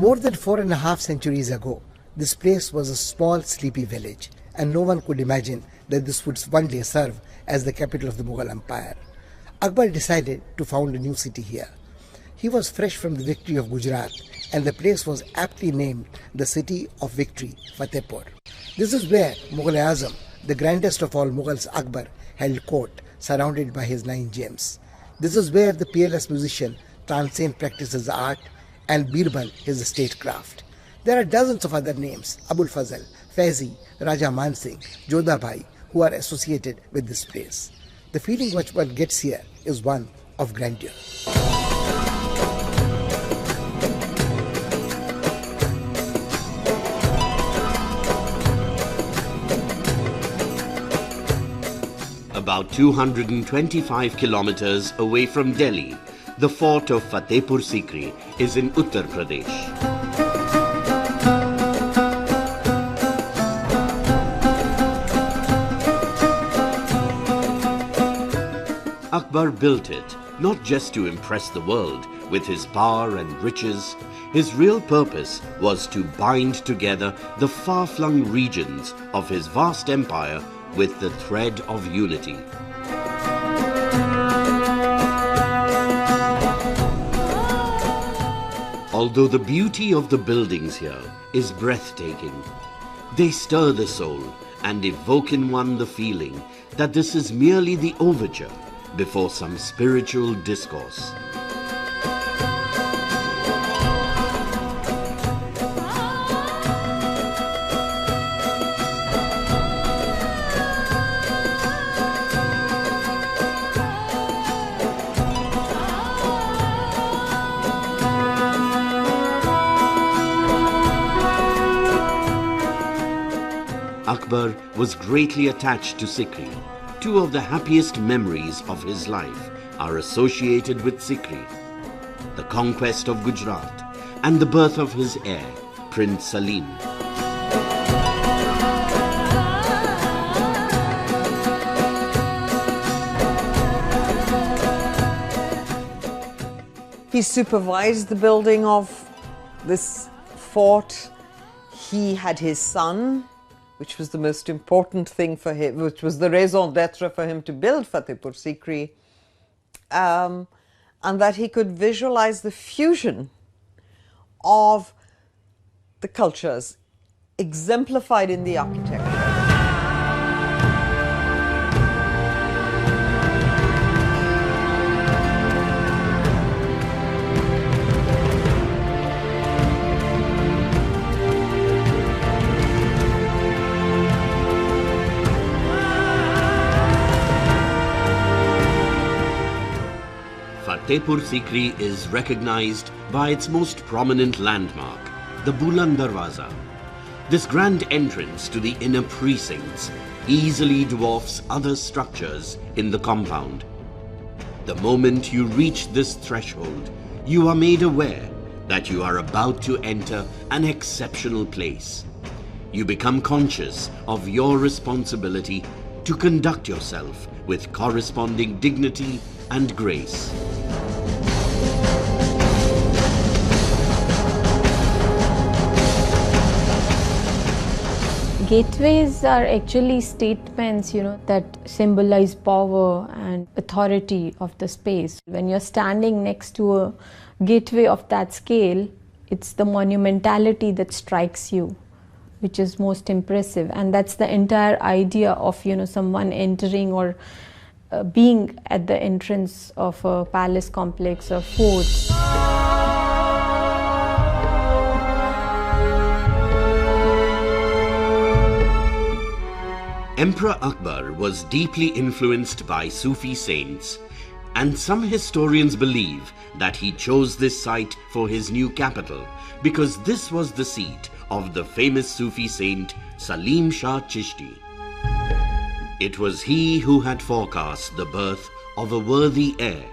More than 4.5 centuries ago, this place was a small, sleepy village, and no one could imagine that this would one day serve as the capital of the Mughal Empire. Akbar decided to found a new city here. He was fresh from the victory of Gujarat, and the place was aptly named the City of Victory, Fatehpur. This is where Mughal-e-Azam, the grandest of all Mughals, Akbar, held court, surrounded by his 9 gems. This is where the peerless musician Tansen practices art, and Birbal his statecraft. There are dozens of other names, Abul Fazl, Faizi, Raja Man Singh, Jodha Bhai, who are associated with this place. The feeling which one gets here is one of grandeur. About 225 kilometers away from Delhi, the fort of Fatehpur Sikri is in Uttar Pradesh. Akbar built it not just to impress the world with his power and riches. His real purpose was to bind together the far-flung regions of his vast empire with the thread of unity. Although the beauty of the buildings here is breathtaking, they stir the soul and evoke in one the feeling that this is merely the overture before some spiritual discourse. Akbar was greatly attached to Sikri. 2 of the happiest memories of his life are associated with Sikri: the conquest of Gujarat and the birth of his heir, Prince Salim. He supervised the building of this fort. He had his son, which was the most important thing for him, which was the raison d'etre for him to build Fatehpur Sikri, and that he could visualize the fusion of the cultures exemplified in the architecture. Fatehpur Sikri is recognized by its most prominent landmark, the Buland Darwaza. This grand entrance to the inner precincts easily dwarfs other structures in the compound. The moment you reach this threshold, you are made aware that you are about to enter an exceptional place. You become conscious of your responsibility to conduct yourself with corresponding dignity and grace. Gateways are actually statements, that symbolize power and authority of the space. When you're standing next to a gateway of that scale, it's the monumentality that strikes you, which is most impressive. And that's the entire idea of, someone entering or being at the entrance of a palace complex or fort. Emperor Akbar was deeply influenced by Sufi saints, and some historians believe that he chose this site for his new capital because this was the seat of the famous Sufi saint Salim Shah Chishti. It was he who had forecast the birth of a worthy heir.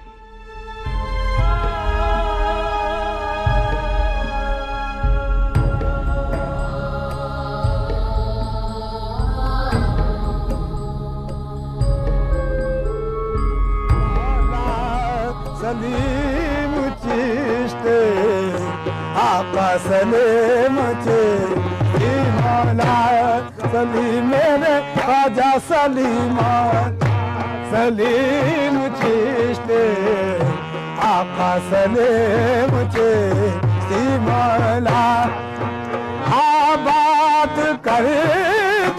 Salim Chishti, Akbar Salim चे मौला सलीम मेरे ख्वाजा सलीमा सलीम चिश्ती आका सलीम चिश्ती मौला आबाद कर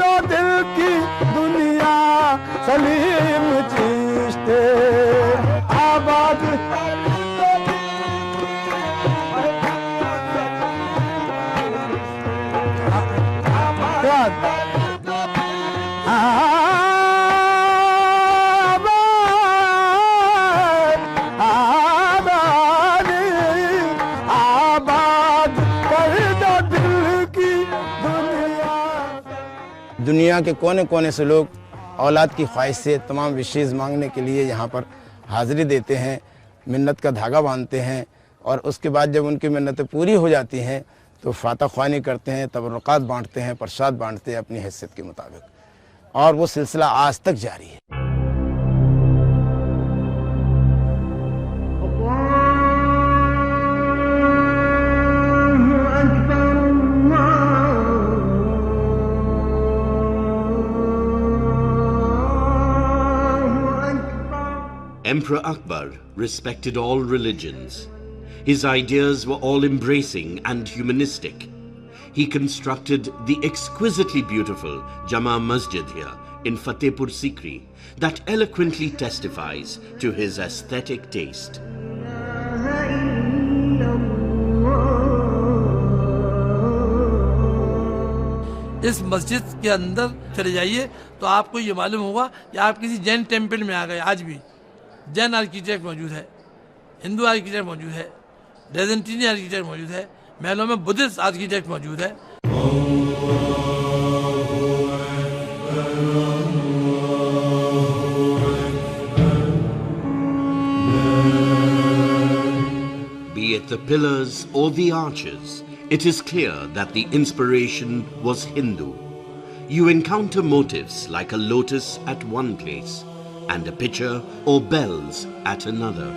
दो दिल की दुनिया सलीम चिश्ती आबाद दुनिया के कोने कोने से लोग औलाद की ख्वाहिश से तमाम विशेष मांगने के लिए यहाँ पर हाज़िरी देते हैं, मिन्नत का धागा बांधते हैं और उसके बाद जब उनकी मिन्नतें पूरी हो जाती हैं तो फातह ख्वानी करते हैं, तबरुकात बांटते हैं, प्रसाद बांटते हैं अपनी हैसियत के मुताबिक, और वो सिलसिला आज तक जारी है। Emperor Akbar respected all religions. His ideas were all-embracing and humanistic. He constructed the exquisitely beautiful Jama Masjid here in Fatehpur Sikri that eloquently testifies to his aesthetic taste. इस मस्जिद के अंदर चले जाइए तो आपको ये मालूम होगा कि आप किसी जैन टेम्पल में आ गए। आज भी जैन आर्किटेक्ट मौजूद है, हिंदू आर्किटेक्ट मौजूद है, डेजेंटिनी आर्किटेक्ट मौजूद है, महलों में बुद्धिस्ट आर्किटेक्ट मौजूद है। Be it the pillars or the arches, it is clear that the inspiration was Hindu. You encounter motifs like a lotus at one place and a pitcher or bells at another.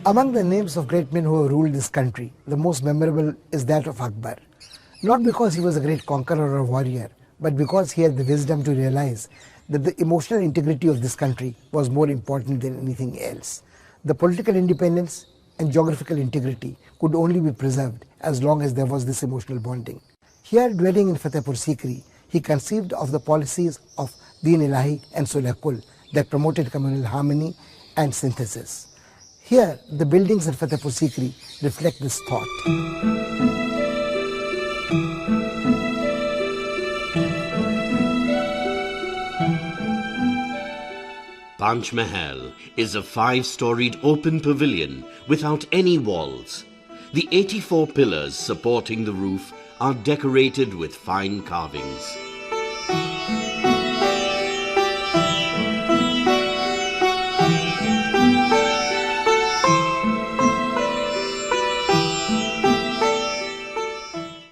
Among the names of great men who have ruled this country, the most memorable is that of Akbar. Not because he was a great conqueror or warrior, but because he had the wisdom to realize that the emotional integrity of this country was more important than anything else. The political independence and geographical integrity could only be preserved as long as there was this emotional bonding. Here, dwelling in Fatehpur Sikri, he conceived of the policies of Deen Ilahi and Sulh Kul that promoted communal harmony and synthesis. Here, the buildings in Fatehpur Sikri reflect this thought. Panch Mahal is a 5-storied open pavilion without any walls. The 84 pillars supporting the roof are decorated with fine carvings.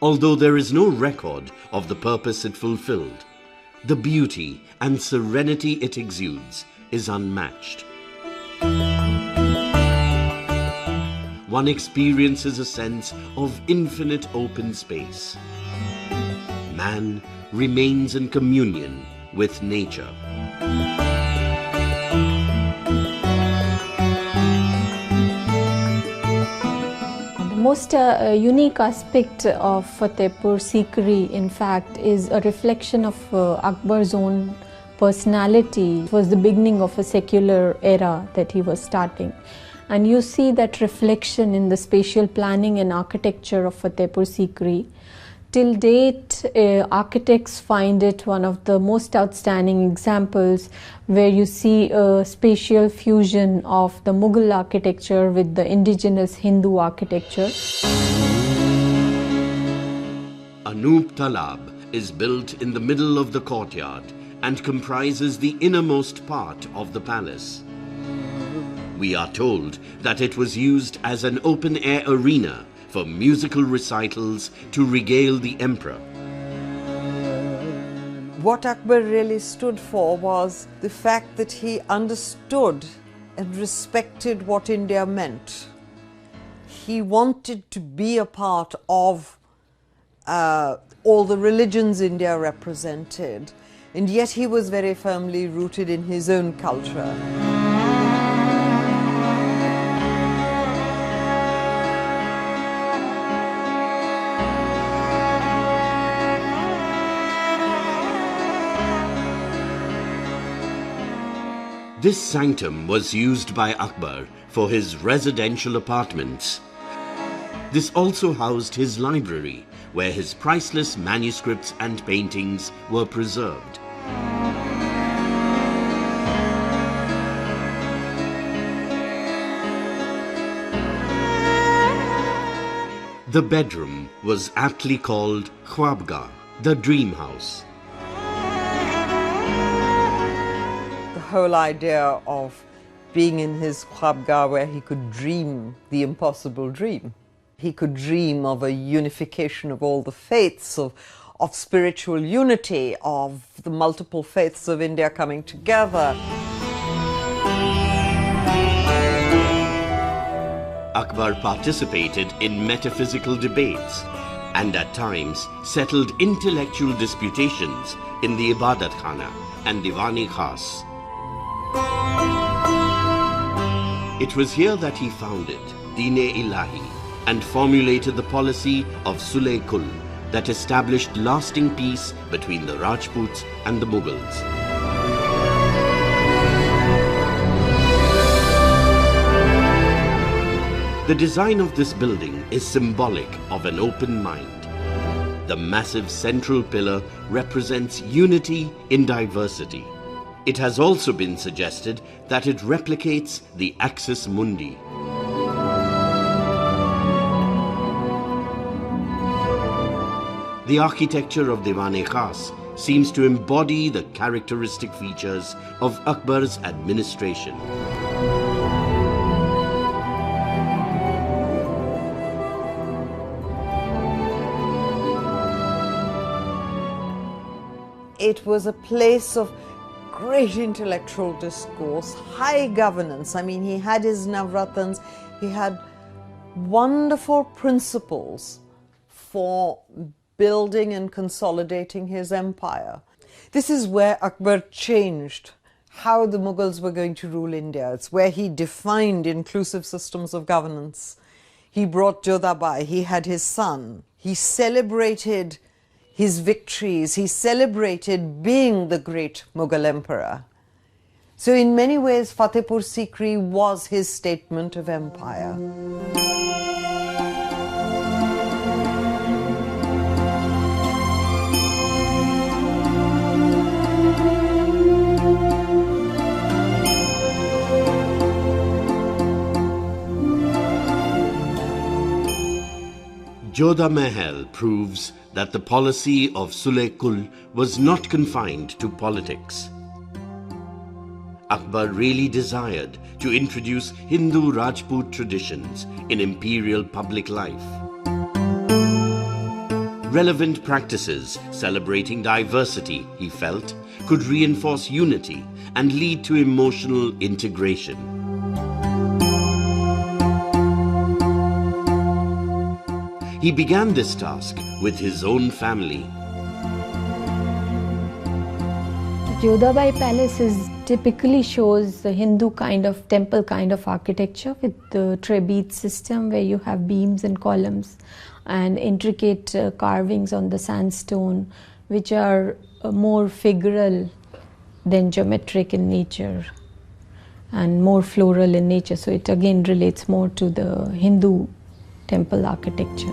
Although there is no record of the purpose it fulfilled, the beauty and serenity it exudes is unmatched. One experiences a sense of infinite open space. Man remains in communion with nature. The most unique aspect of Fatehpur Sikri, in fact, is a reflection of Akbar's own personality. It was the beginning of a secular era that he was starting. And you see that reflection in the spatial planning and architecture of Fatehpur Sikri. Till date, architects find it one of the most outstanding examples where you see a spatial fusion of the Mughal architecture with the indigenous Hindu architecture. Anoop Talab is built in the middle of the courtyard and comprises the innermost part of the palace. We are told that it was used as an open-air arena for musical recitals to regale the emperor. What Akbar really stood for was the fact that he understood and respected what India meant. He wanted to be a part of all the religions India represented, and yet he was very firmly rooted in his own culture. This sanctum was used by Akbar for his residential apartments. This also housed his library, where his priceless manuscripts and paintings were preserved. The bedroom was aptly called Khwabgah, the dream house. The whole idea of being in his Khwabgah, where he could dream the impossible dream. He could dream of a unification of all the faiths, of spiritual unity, of the multiple faiths of India coming together. Akbar participated in metaphysical debates and at times settled intellectual disputations in the Ibadat Khana and Diwan-e Khas. It was here that he founded Deen-e-Ilahi and formulated the policy of Sulh-e-Kul that established lasting peace between the Rajputs and the Mughals. The design of this building is symbolic of an open mind. The massive central pillar represents unity in diversity. It has also been suggested that it replicates the Axis Mundi. The architecture of Diwan-e Khas seems to embody the characteristic features of Akbar's administration. It was a place of great intellectual discourse, high governance. I mean, he had his Navratans, he had wonderful principles for building and consolidating his empire. This is where Akbar changed how the Mughals were going to rule India. It's where he defined inclusive systems of governance. He brought Jodhabai, he had his son. He celebrated his victories, he celebrated being the great Mughal emperor. So in many ways, Fatehpur Sikri was his statement of empire. Jodha Mahal proves that the policy of Sulh-e-Kul was not confined to politics. Akbar really desired to introduce Hindu Rajput traditions in imperial public life. Relevant practices celebrating diversity, he felt, could reinforce unity and lead to emotional integration. He began this task with his own family. Jodhabai Palace typically shows the Hindu kind of temple kind of architecture with the trapeze system where you have beams and columns and intricate carvings on the sandstone, which are more figural than geometric in nature and more floral in nature. So it again relates more to the Hindu temple architecture.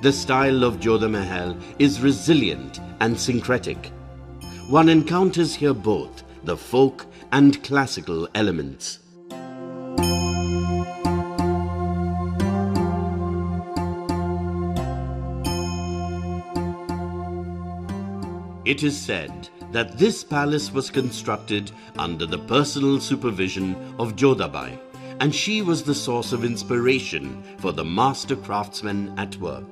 The style of Jodha Mahal is resilient and syncretic. One encounters here both the folk and classical elements. It is said that this palace was constructed under the personal supervision of Jodhabai, and she was the source of inspiration for the master craftsmen at work.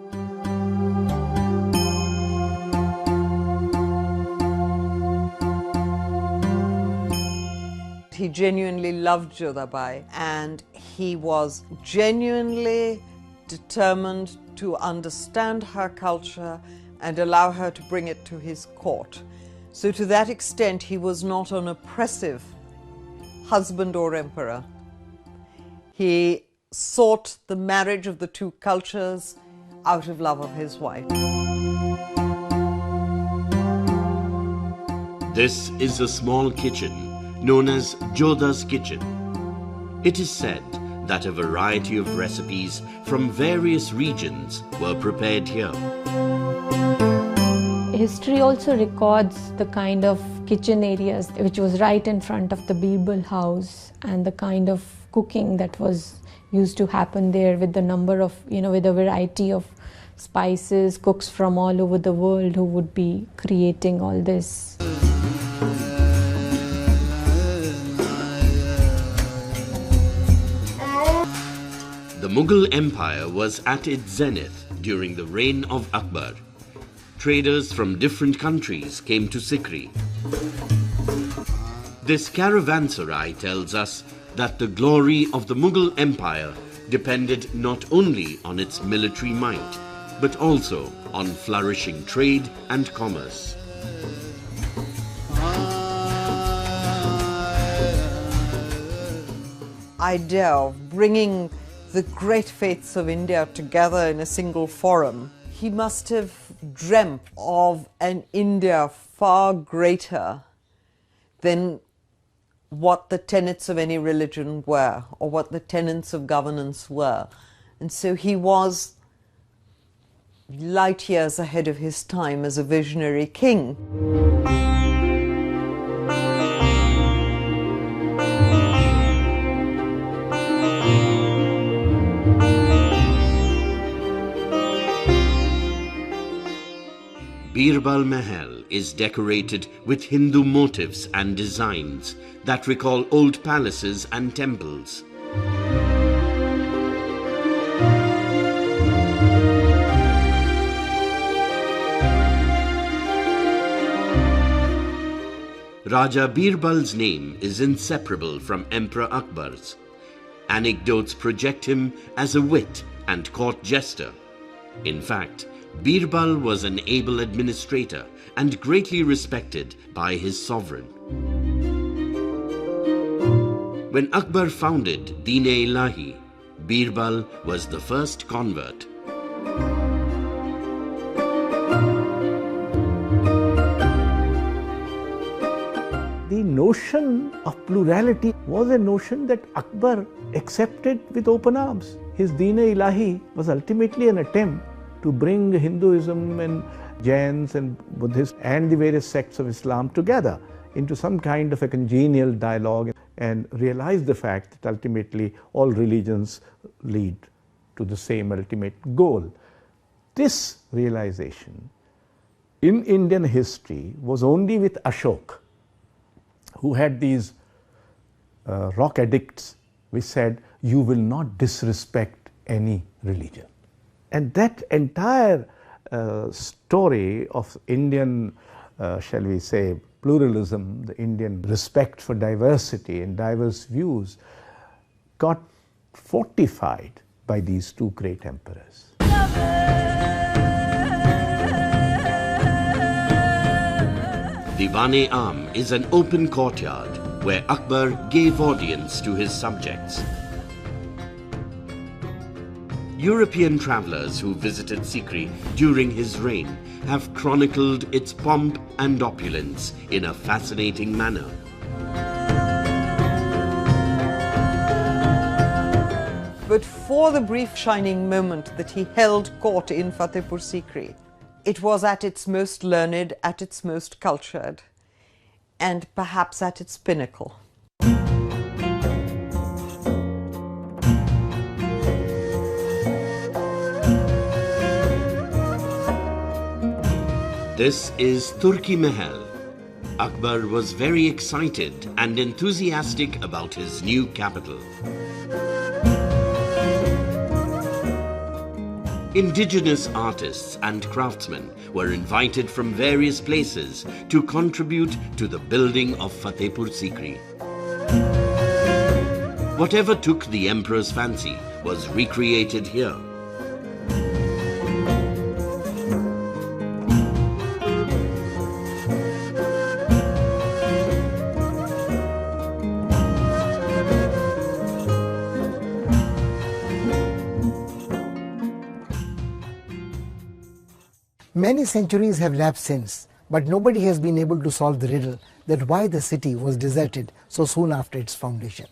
He genuinely loved Jodhabai, and he was genuinely determined to understand her culture and allow her to bring it to his court. So to that extent, he was not an oppressive husband or emperor. He sought the marriage of the two cultures out of love of his wife. This is a small kitchen known as Jodha's kitchen. It is said that a variety of recipes from various regions were prepared here. History also records the kind of kitchen areas which was right in front of the Birbal house, and the kind of cooking that was used to happen there, with the number of, with a variety of spices, cooks from all over the world who would be creating all this. The Mughal Empire was at its zenith during the reign of Akbar. Traders from different countries came to Sikri. This caravanserai tells us that the glory of the Mughal Empire depended not only on its military might, but also on flourishing trade and commerce. Idea of bringing the great faiths of India together in a single forum. He must have dreamt of an India far greater than what the tenets of any religion were, or what the tenets of governance were. And so he was light years ahead of his time as a visionary king. Birbal Mahal is decorated with Hindu motifs and designs that recall old palaces and temples. Raja Birbal's name is inseparable from Emperor Akbar's. Anecdotes project him as a wit and court jester. In fact, Birbal was an able administrator and greatly respected by his sovereign. When Akbar founded Deen-e-Ilahi, Birbal was the first convert. The notion of plurality was a notion that Akbar accepted with open arms. His Deen-e-Ilahi was ultimately an attempt to bring Hinduism and Jains and Buddhists and the various sects of Islam together into some kind of a congenial dialogue, and realize the fact that ultimately all religions lead to the same ultimate goal. This realization in Indian history was only with Ashok, who had these rock edicts which said, you will not disrespect any religion. And that entire story of Indian, shall we say, pluralism, the Indian respect for diversity and diverse views, got fortified by these two great emperors. Diwan-e-Am is an open courtyard where Akbar gave audience to his subjects. European travelers who visited Sikri during his reign have chronicled its pomp and opulence in a fascinating manner. But for the brief shining moment that he held court in Fatehpur Sikri, it was at its most learned, at its most cultured, and perhaps at its pinnacle. This is Turki Mahal. Akbar was very excited and enthusiastic about his new capital. Indigenous artists and craftsmen were invited from various places to contribute to the building of Fatehpur Sikri. Whatever took the emperor's fancy was recreated here. Many centuries have lapsed since, but nobody has been able to solve the riddle that why the city was deserted so soon after its foundation.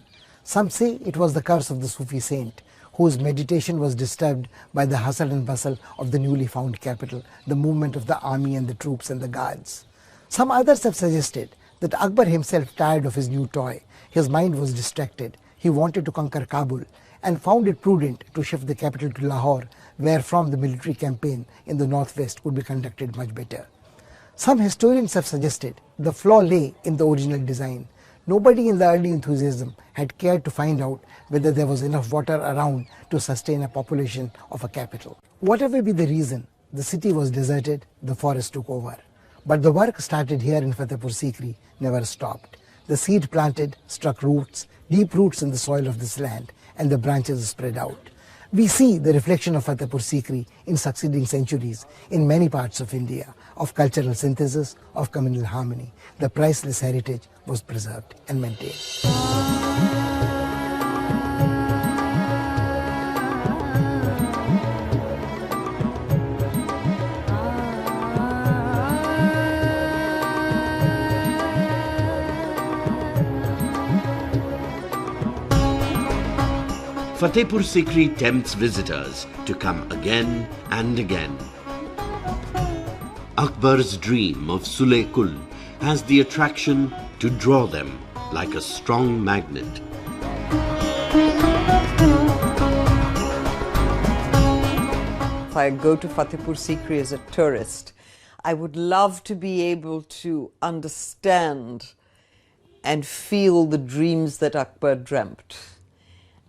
Some say it was the curse of the Sufi saint, whose meditation was disturbed by the hustle and bustle of the newly found capital, the movement of the army and the troops and the guards. Some others have suggested that Akbar himself tired of his new toy. His mind was distracted. He wanted to conquer Kabul and found it prudent to shift the capital to Lahore, where from the military campaign in the northwest could be conducted much better. Some historians have suggested the flaw lay in the original design. Nobody in the early enthusiasm had cared to find out whether there was enough water around to sustain a population of a capital. Whatever be the reason, the city was deserted, the forest took over. But the work started here in Fatehpur Sikri never stopped. The seed planted struck roots, deep roots in the soil of this land, and the branches spread out. We see the reflection of Fatehpur Sikri in succeeding centuries in many parts of India, of cultural synthesis, of communal harmony. The priceless heritage was preserved and maintained. Fatehpur Sikri tempts visitors to come again and again. Akbar's dream of Sule Kul has the attraction to draw them like a strong magnet. If I go to Fatehpur Sikri as a tourist, I would love to be able to understand and feel the dreams that Akbar dreamt,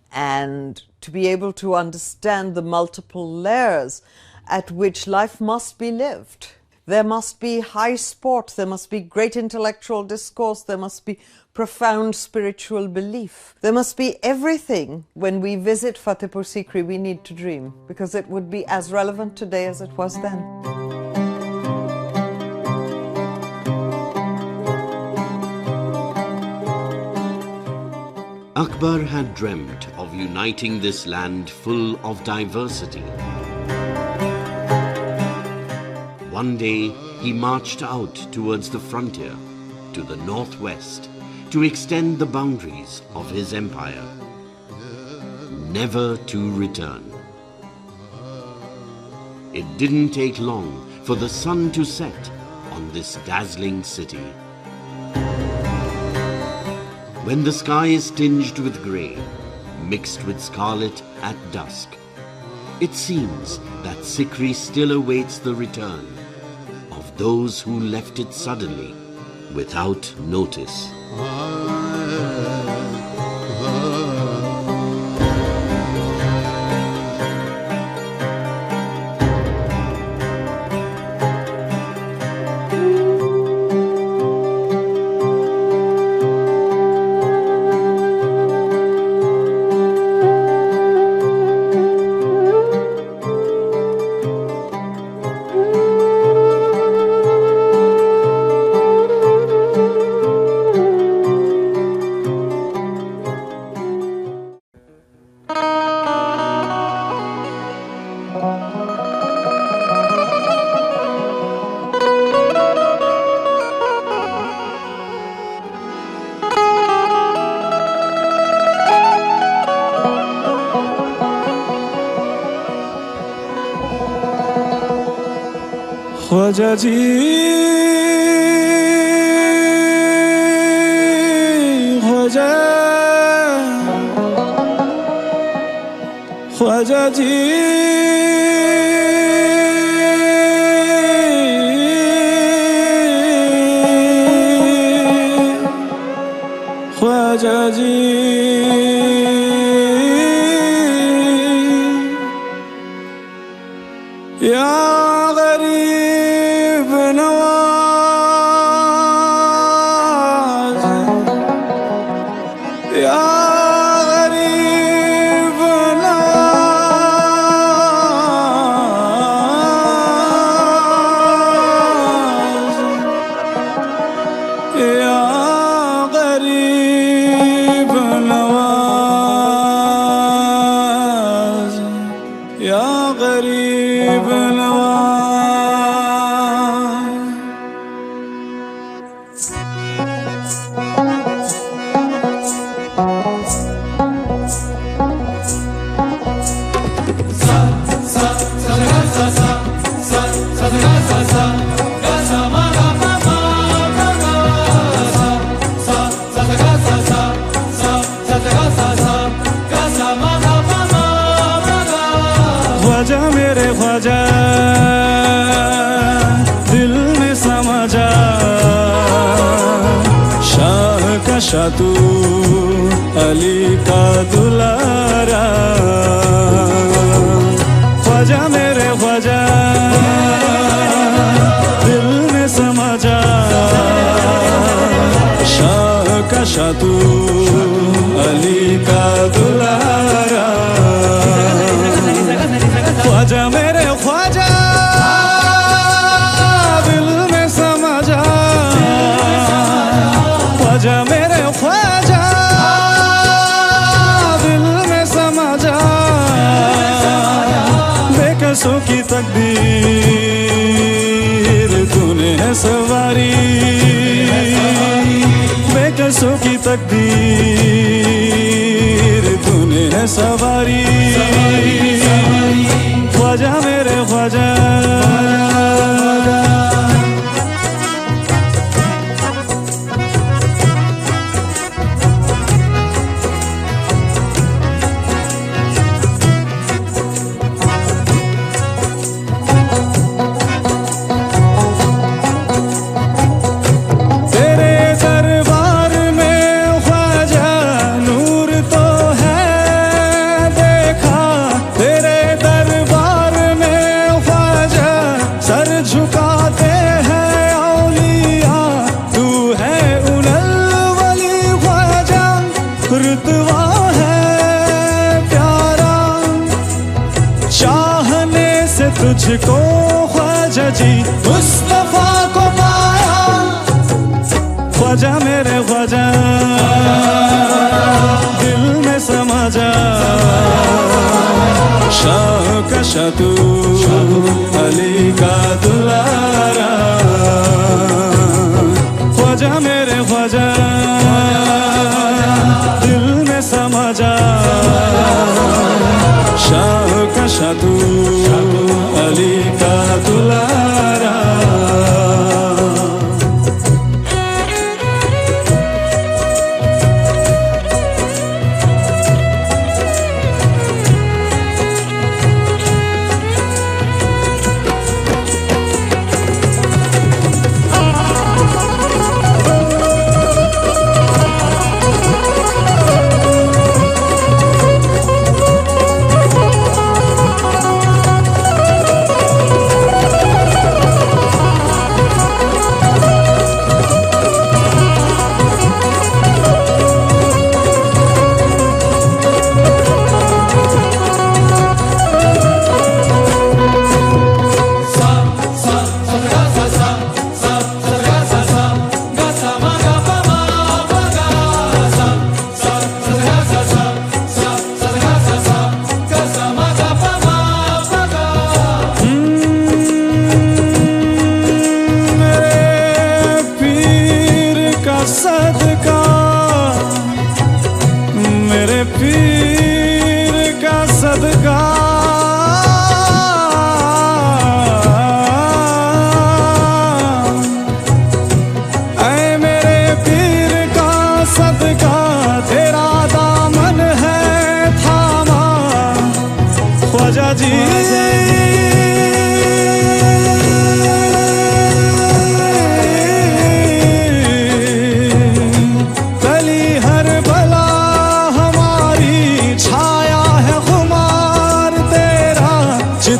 and to be able to understand the multiple layers at which life must be lived. There must be high sport, there must be great intellectual discourse, there must be profound spiritual belief. There must be everything. When we visit Fatehpur Sikri, we need to dream, because it would be as relevant today as it was then. Akbar had dreamt of uniting this land full of diversity. One day, he marched out towards the frontier, to the northwest, to extend the boundaries of his empire, never to return. It didn't take long for the sun to set on this dazzling city. When the sky is tinged with grey, mixed with scarlet at dusk, it seems that Sikri still awaits the return of those who left it suddenly, without notice. Khwaja जी ख्वाजा ख्वाजा जी या गरीब नवाज, या गरीब नवाज, या गरीब नवाज, या गरीब नवाज। ख्वाजा मेरे ख्वाजा दिल में समा जा, शाह का शाह तू अली का दुलारा। ख्वाजा मेरे ख्वाजा दिल में समा जा, शाह का शाह तू अली का दुलारा। ख्वाजा मेरे ख्वाजा दिल में समा जा, ख्वाजा मेरे ख्वाजा दिल में समा जा। बेकसों की तकदीर तूने है सवारी, बेकसों की तकदीर तूने है सवारी। ख्वाजा मेरे ख्वाजा तेरे दरबार में ख्वाजा नूर तो है देखा, तेरे दरबार में ख्वाजा सर झुकाते हैं औलिया। तू है उनल वली ख्वाजा, रुतबा है प्यारा, चाहने से तुझको ख्वाजा जी मुस्तफा को पाया। ख्वाजा मेरे ख्वाजा दिल में समा जा, शाह का शाह तू अली का दुलारा। ख्वाजा मेरे ख्वाजा दिल में समा जा, शाह का शाह तू अली का दुलारा।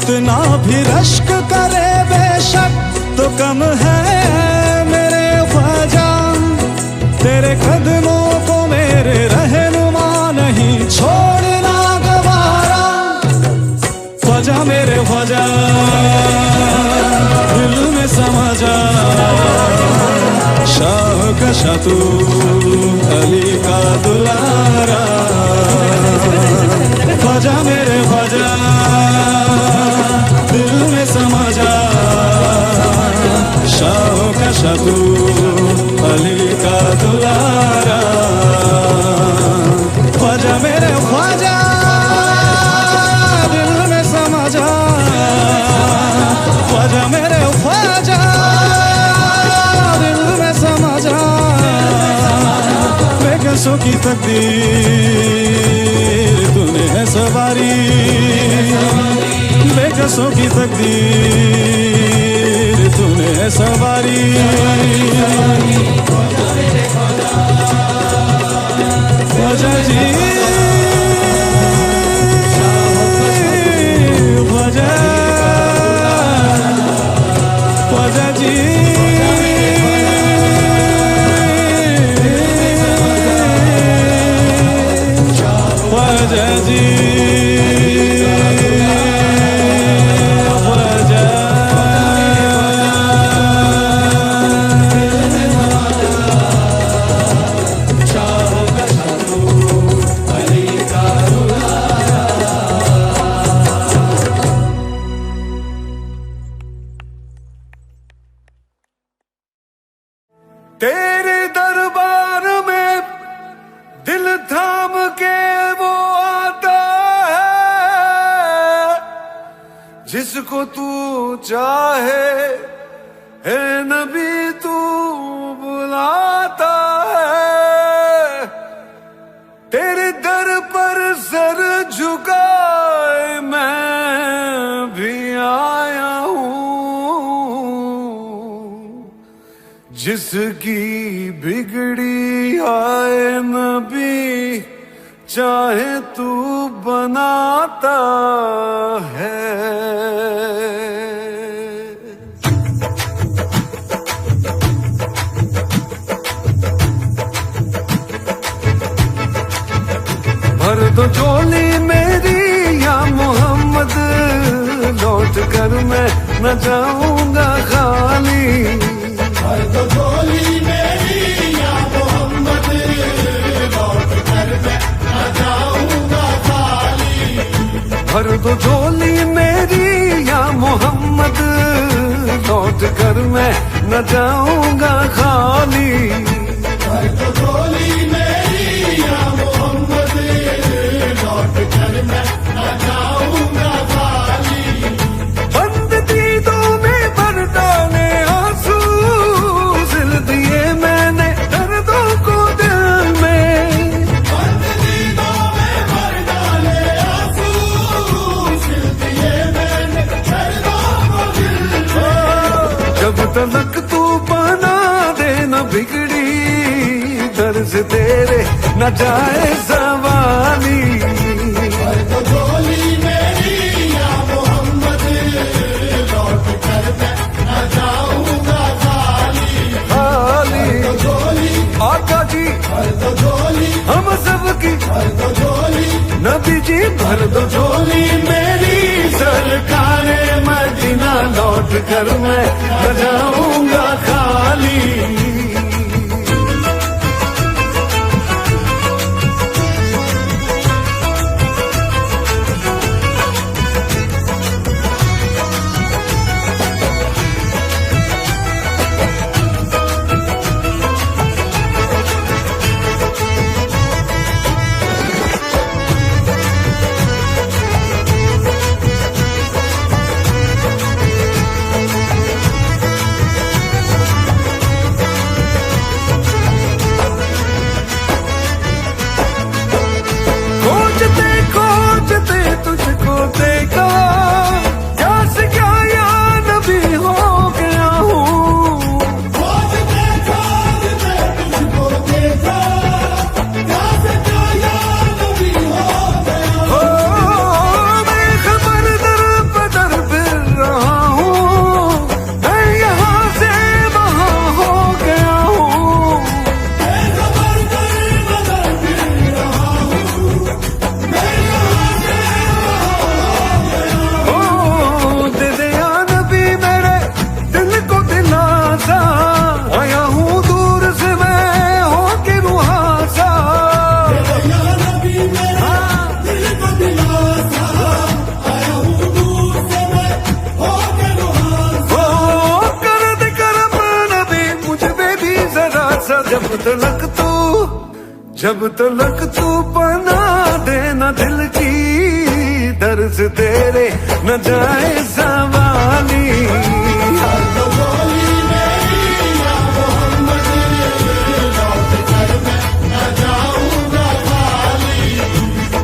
कितना भी रश्क करे बेशक तो कम है मेरे ख्वाजा, तेरे कदमों को मेरे रहनुमा नहीं छोड़ना गवारा। ख्वाजा मेरे ख्वाजा दिल में समा जा, शाह का शाह तू अली का दुलारा। ख्वाजा मेरे ख्वाजा दिल में समा जा, शाह का शाह तू अली का दुलारा। ख्वाजा मेरे ख्वाजा दिल में समा जा, ख्वाजा मेरे ख्वाजा दिल में समा जा। बेकसों की तकदीर तूने है सवारी, बेकसों की तकदीर तूने है सवारी। ख्वाजा जी ख्वाजा, ख्वाजा जी ख्वाजा जी तेरे दरबार में दिल थाम के वो आता है, जिसको तू चाहे है नबी तू बुलाता है। तेरे दर पर सर झुकाए मैं भी आया हूँ, जिसकी बिगड़ी आए नबी चाहे तू बनाता है। भर दो झोली मेरी या मोहम्मद, लौट कर मैं न जाऊंगा खाली। भर दो झोली मेरी या मोहम्मद, लौट कर मैं न जाऊंगा खाली। भर दो झोली मेरी या मोहम्मद, लौट कर मैं न जाऊंगा खाली। भर दो झोली मेरी या मोहम्मद, लौट कर मैं न जाऊंगा खाली। बंद दीदों में भर डाले आंसू, सिल दिए मैंने दर्दों को दिल में। बंद दीदों में भर डाले आंसू, सिल दिए मैंने दर्दों को दिल में। जब तलक तू बना दे न बिगड़ी दर्द तेरे न जाए सवाली। भर दो झोली मेरी या मोहम्मद, लौट कर मैं न जाऊंगा खाली। खाली आका जी भर दो झोली हम सबकी, भर दो झोली नबी जी भर दो झोली मेरी। सरकारे मदीना लौट कर मैं न जाऊंगा खाली। जब तलक तू बना देना दिल की दर्द तेरे न जाए सवाली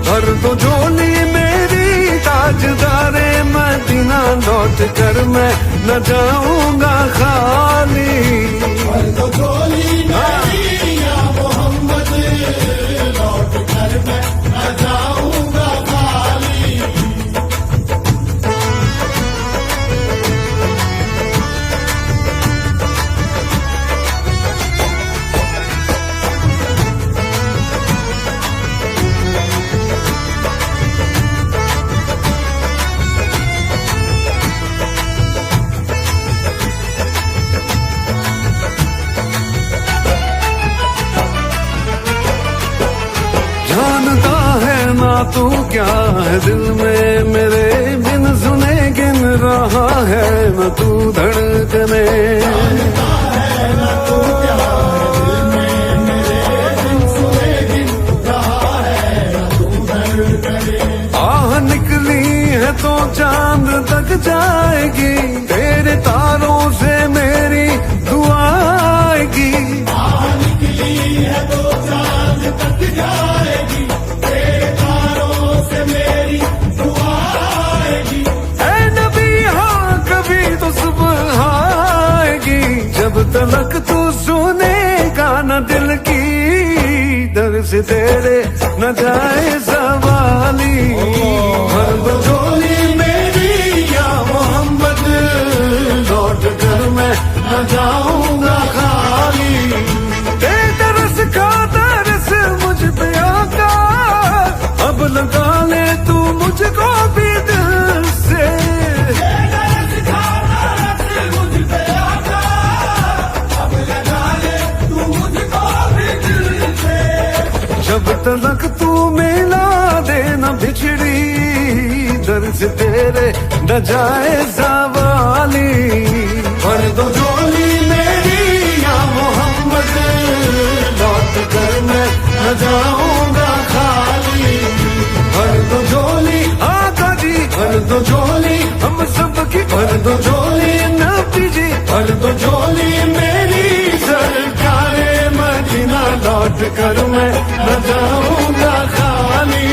भर दो झोली मेरी ताजदारे मदीना लौट कर मैं न जाऊंगा खाली भर दो झोली मेरी या मोहम्मद लौट कर मैं न जाऊंगा खाली जानता है ना तू क्या है दिल में मेरे बिन सुने गिन रहा है न तू धड़कने जानता है ना तू क्या है दिल में मेरे बिन सुने गिन रहा है न तू धड़कने आह निकली है तो चांद तक जाएगी तेरे तारों से मेरी दुआ आएगी आह निकली है तो चांद तक जाएगी तेरे तारों से मेरी दुआ आएगी ऐ नबी हाँ कभी तो सुबह आएगी जब तलक तू सुनेगा न दिल की दर से तेरे न जाए सवाली भर दो झोली मेरी या मोहम्मद लौट कर मैं न जाऊंगा खाली तेरे रस का तरस मुझ पे आका अब लगा ले तू मुझको भी दिल से जब तलक तू मिला देना बिछड़ी दर से तेरे न जाए सवाली भर दो झोली मेरी या मोहम्मद लौट कर मैं न जाऊंगा खाली भर दो झोली आका जी भर दो झोली हम सब की भर दो झोली नबी जी भर दो झोली मेरी सरकारे मदीना लौट कर मैं न जाऊंगा खाली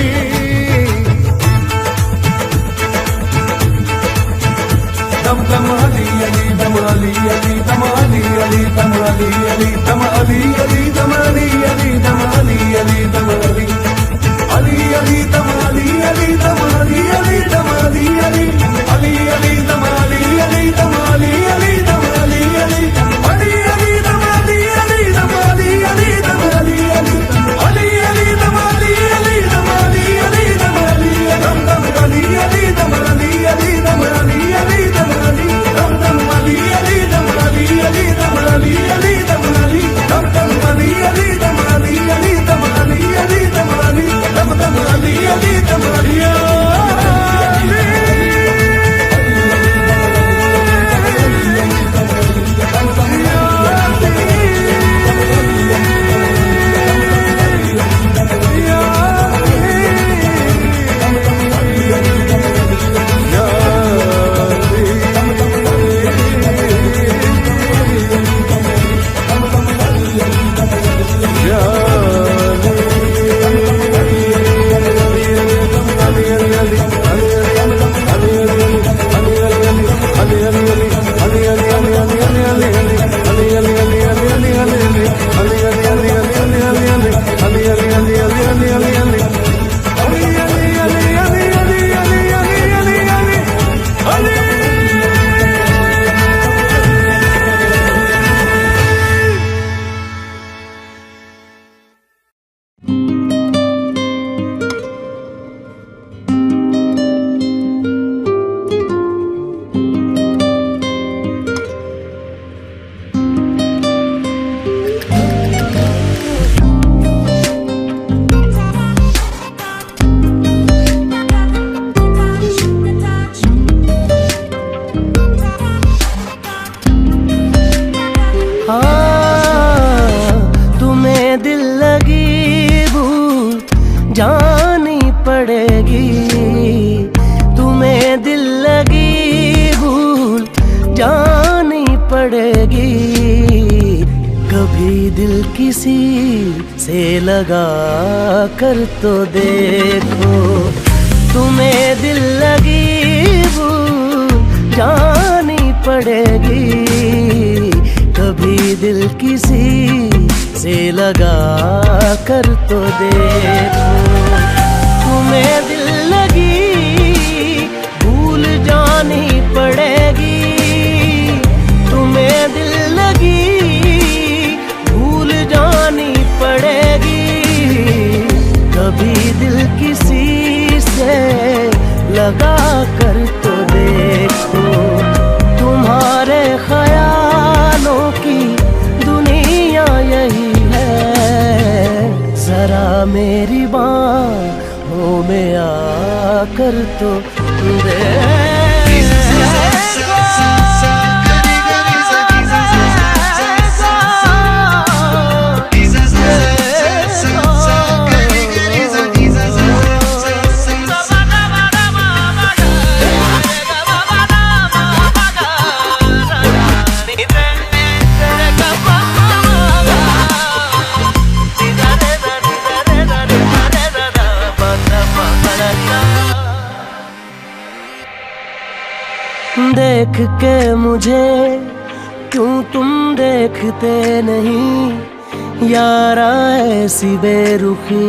दम दम अली अली दम अली अली दम अली अली दम अली अली दम अली अली दम अली अली दम अली अली दम अली अली अली दम अली अली दम अली अली दम अली अली अली अली दम अली अली दम अली अली दम अली अली अली अली दम अली अली दम अली अली दम अली अली अली अली दम अली अली दम अली अली दम अली दम दम अली अली दम अली अली दम अली अली दम अली दम दम दिल किसी से लगा कर तो देखो, तुम्हें दिल लगी भूल जानी पड़ेगी। कभी दिल किसी से लगा कर तो देखो, तुम्हें दिल लगी भूल जानी पड़ेगी। तुम्हें दिल लगी भूल जानी पड़ेगी। कभी दिल किसी से लगा कर तो देखो, तुम्हारे ख्यालों की दुनिया यही है। जरा मेरी बाहों में आकर तो देखो। देख के मुझे क्यों तुम देखते नहीं, यारा ऐसी बेरुखी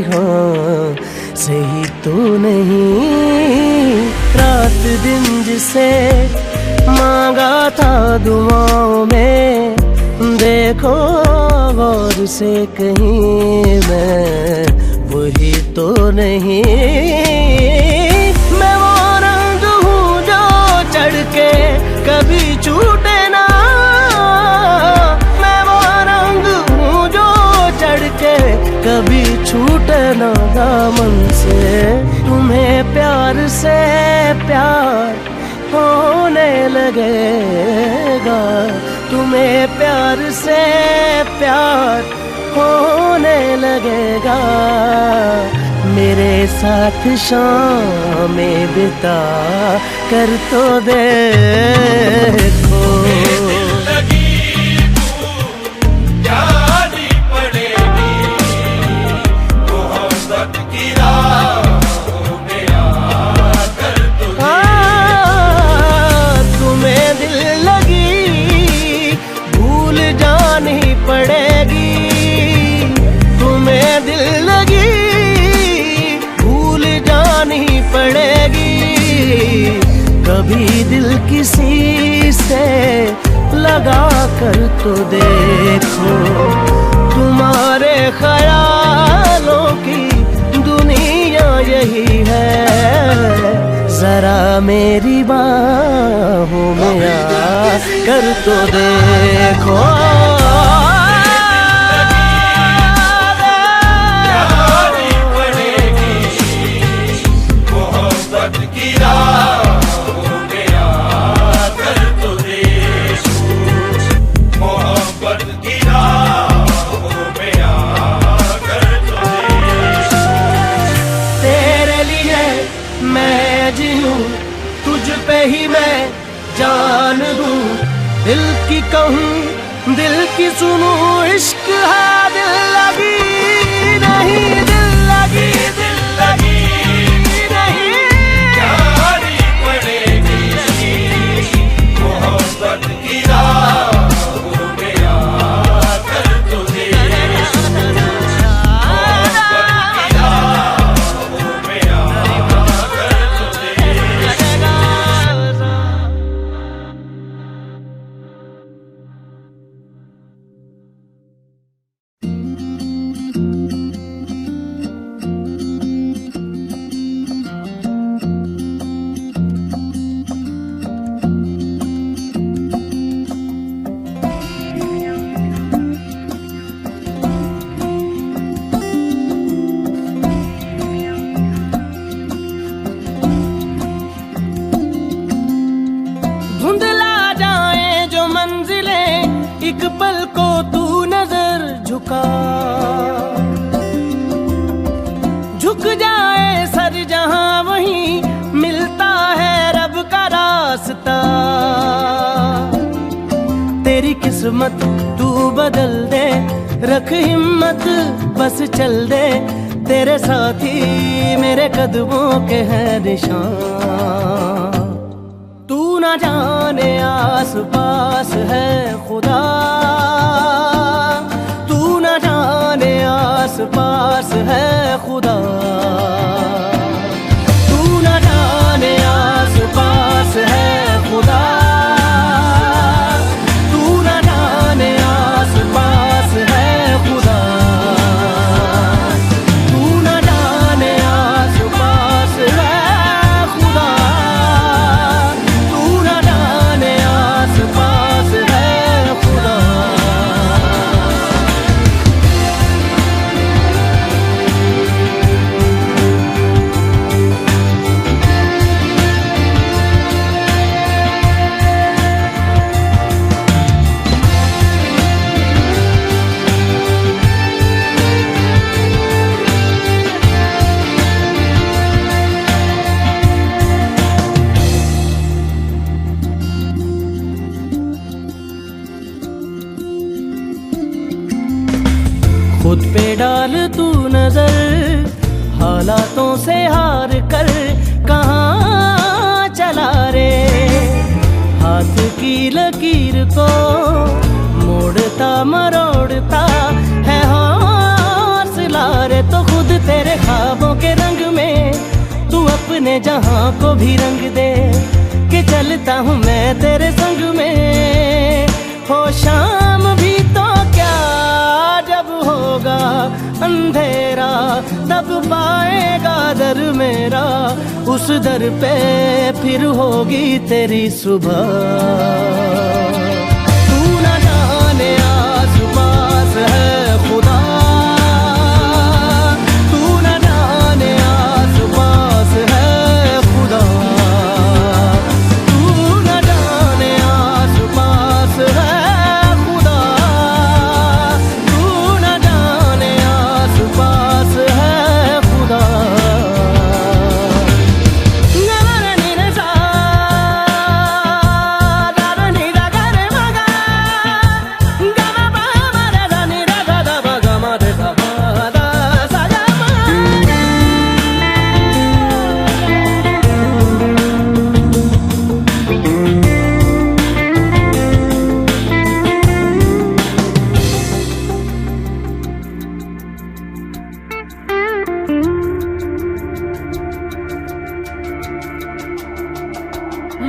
हाँ सही तो नहीं। रात दिन जिसे मांगा था दुआओं में, देखो गौर से कहीं मैं वही तो नहीं। मैं वो रंग हूँ जो चढ़ के कभी छूटे ना। मैं वो रंग हूँ जो चढ़ के कभी छूटे ना दामन से। तुम्हें प्यार से प्यार होने लगेगा, तुम्हें प्यार से प्यार होने लगेगा। मेरे साथ शामें बिता कर तो देखो। कभी दिल किसी से लगा कर तो देखो, तुम्हारे ख्यालों की दुनिया यही है। जरा मेरी बाहों में आ कर तो देखो। ही मैं जान दूं, दिल की कहूँ दिल की सुनूं। इश्क है दिल लगी नहीं, दिल लगी नहीं। जानी पड़ेगी मोहब्बत की राहों में आकर तो देखो। मोहब्बत की राहों में आकर तो देखो। एक पल को तू नजर झुक जाए सर जहां वहीं मिलता है रब का रास्ता। तेरी किस्मत किस्मत तू बदल दे, रख हिम्मत बस चल दे, तेरे साथी मेरे कदमों के हैं निशान। तू ना जाने आस पास है खुदा, तू ना जाने आस पास है खुदा, तू ना जाने आस पास है खुदा, तू ना जाने आस पास है खुदा, तू ना जाने आस पास है खुदा, तू ना जाने आस पास है खुदा। खुद पे डाल तू नजर, हालातों से हार कर कहाँ चला रे, हाथ की लकीर को मोड़ता मरोड़ता है हौसला रे, तो खुद तेरे ख्वाबों के रंग में तू अपने जहां को भी रंग दे, कि चलता हूँ मैं तेरे संग में, हो शाम भी तो क्या जब होगा अंधेरा, तब पाएगा दर मेरा, उस दर पे फिर होगी तेरी सुबह। तू ना जाने आस पास है खुदा, तू ना जाने आस पास है खुदा, तू ना जाने आस पास है खुदा, तू ना जाने आस पास है खुदा।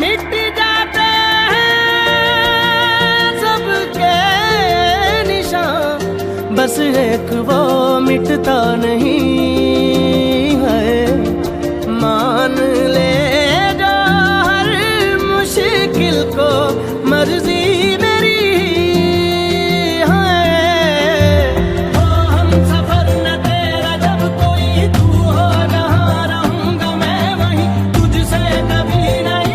मिट जाते हैं सबके निशान, बस एक वो मिटता नहीं है, मान ले जो हर मुश्किल को मर्जी मेरी है, हो हम सफर न तेरा जब कोई तू हो, जहाँ रहूंगा मैं वहीं तुझसे कभी नहीं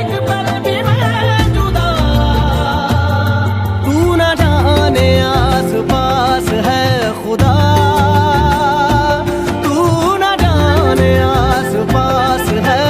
आस पास है खुदा, तू ना जाने आस पास है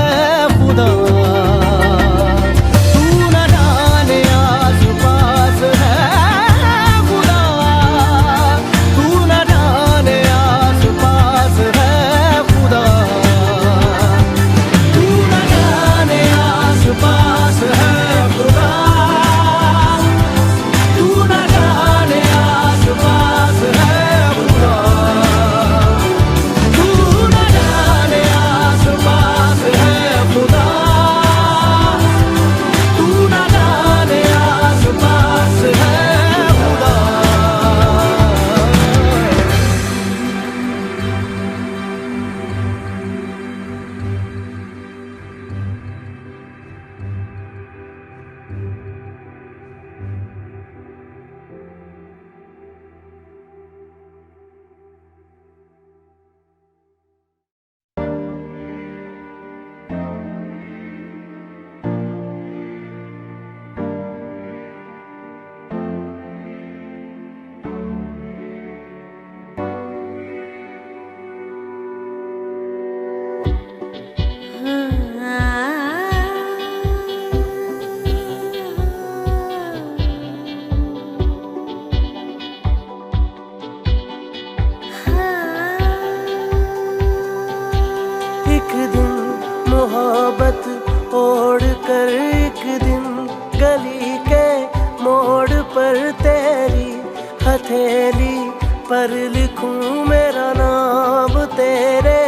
पर लिखूं मेरा नाम तेरे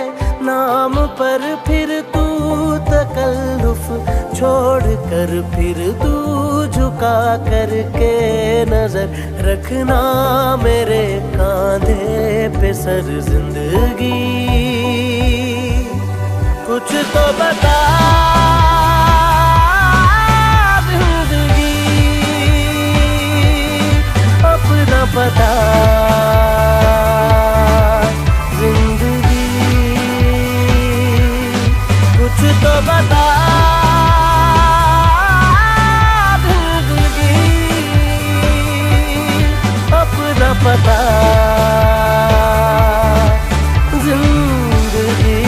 नाम पर, फिर तू तकल्लुफ छोड़ कर फिर तू झुका करके नजर रखना मेरे कांधे पे सर जिंदगी। कुछ तो बता जिंदगी, अपना पता जिंदगी, कुछ तो बता जिंदगी, अपना पता जिंदगी।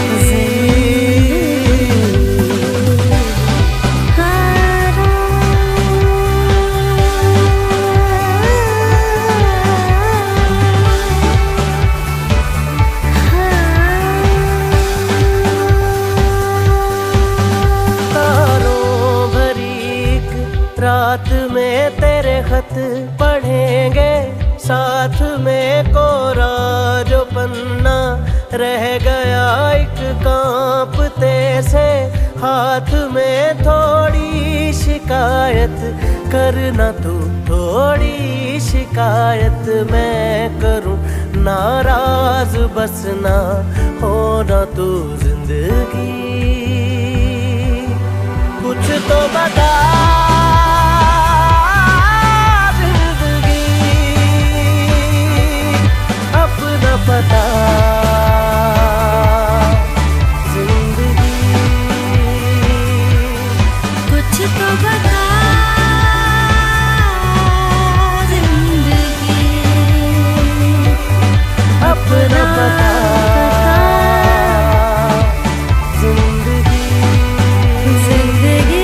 रात में तेरे खत पढ़ेंगे, साथ में कोरा जो पन्ना रह गया एक कांपते से हाथ में, थोड़ी शिकायत करना तू थोड़ी शिकायत मैं करूं, नाराज बस ना होना तू जिंदगी। कुछ तो बता पता जिंदगी, कुछ तो बता जिंदगी, अपना पता जिंदगी, जिंदगी।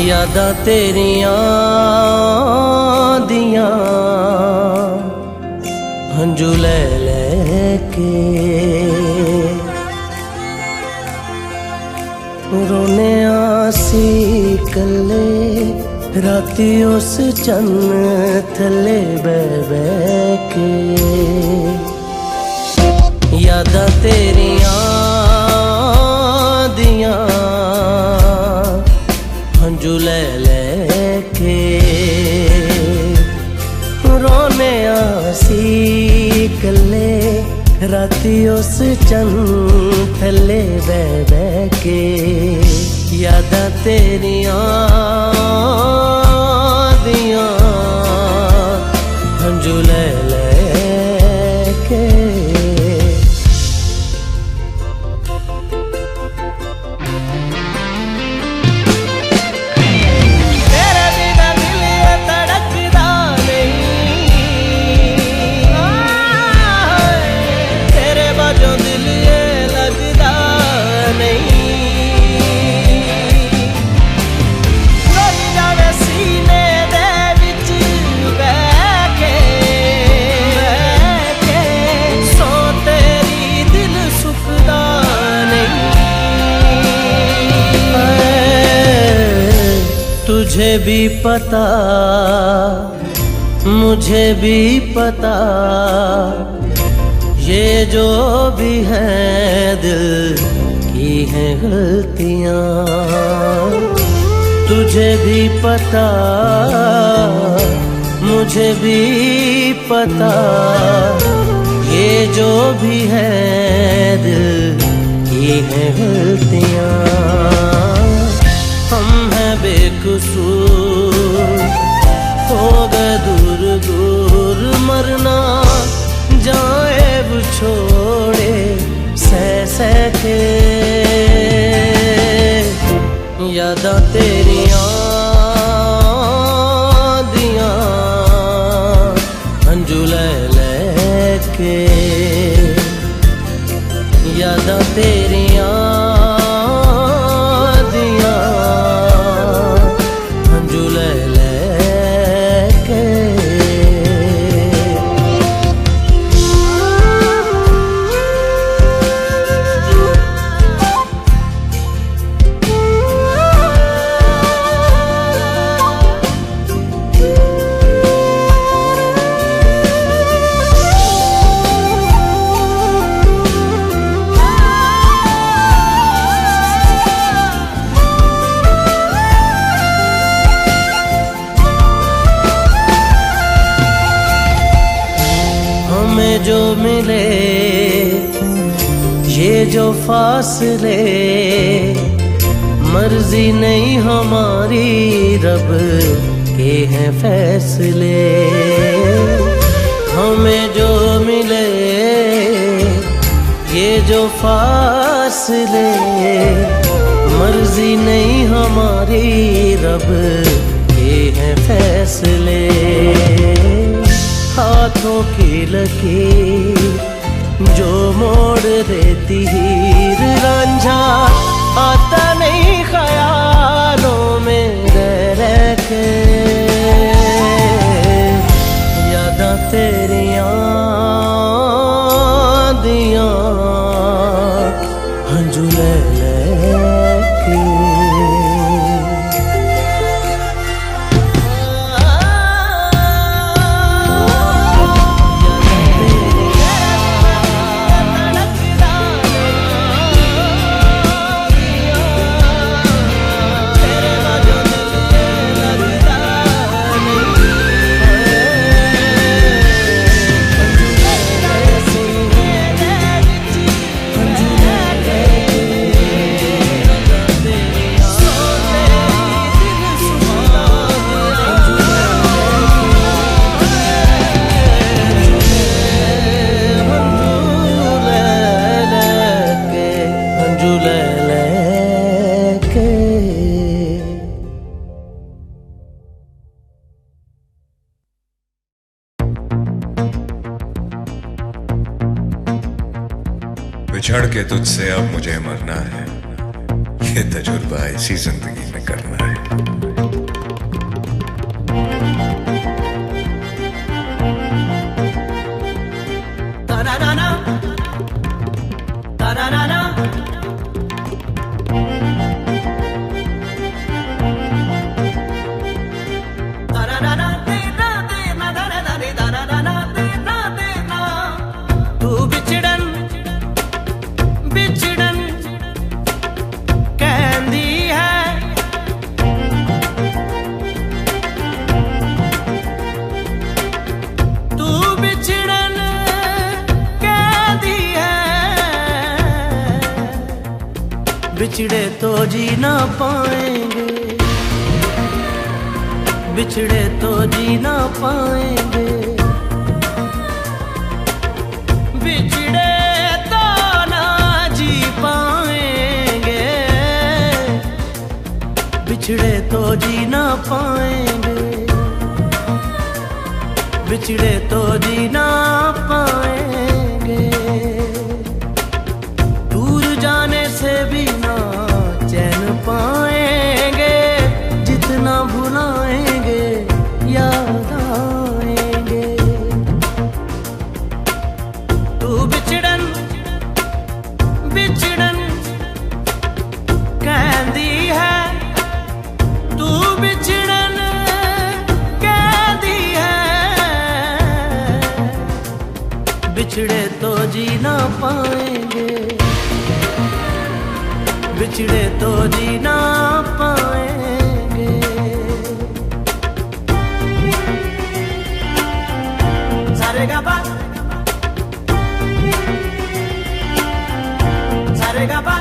यादां तेरियां दियां हंजू ले लेके रोने आसी कले राती उस चन्न थले बह के। यादां तेरियां दियां हंजू ले लेके रोने आसी कले राती उस चन्न थले बह के। यादां तेरियां दियां हंजू ले लेके। तेरे बिना दिल तड़कदा तुझे भी पता मुझे भी पता ये जो भी है दिल की हैं गलतियाँ। तुझे भी पता मुझे भी पता ये जो भी है दिल की हैं गलतियाँ। हम हैं बेकसूर हो गए दूर दूर मरना जाए वो छोड़े सह सह के यादां तेरियां दियां हंजू ले के यादां तेरियां जो मिले ये जो फासले मर्जी नहीं हमारी रब के हैं फैसले। हमें जो मिले ये जो फासले मर्जी नहीं हमारी रब के हैं फैसले। हाथों की लकीर जो मोड़ देती हीर रांझा आता नहीं ख्यालों में रह के यादां तेरियां दियां हंजू ले के बिछड़ के तुझसे अब मुझे मरना है, ये तजुर्बा इसी जिंदगी में करना है। बिछड़े तो जी ना पाएंगे, बिछड़े तो जी ना पाएंगे, बिछड़े तो ना जी पाएंगे, बिछड़े तो जी ना पाएंगे, बिछड़े तो जी ना पाएंगे। दूर जाने से भी जी ना पाएंगे, बिछड़े तो जी ना पाएंगे। सारेगापा सारेगापा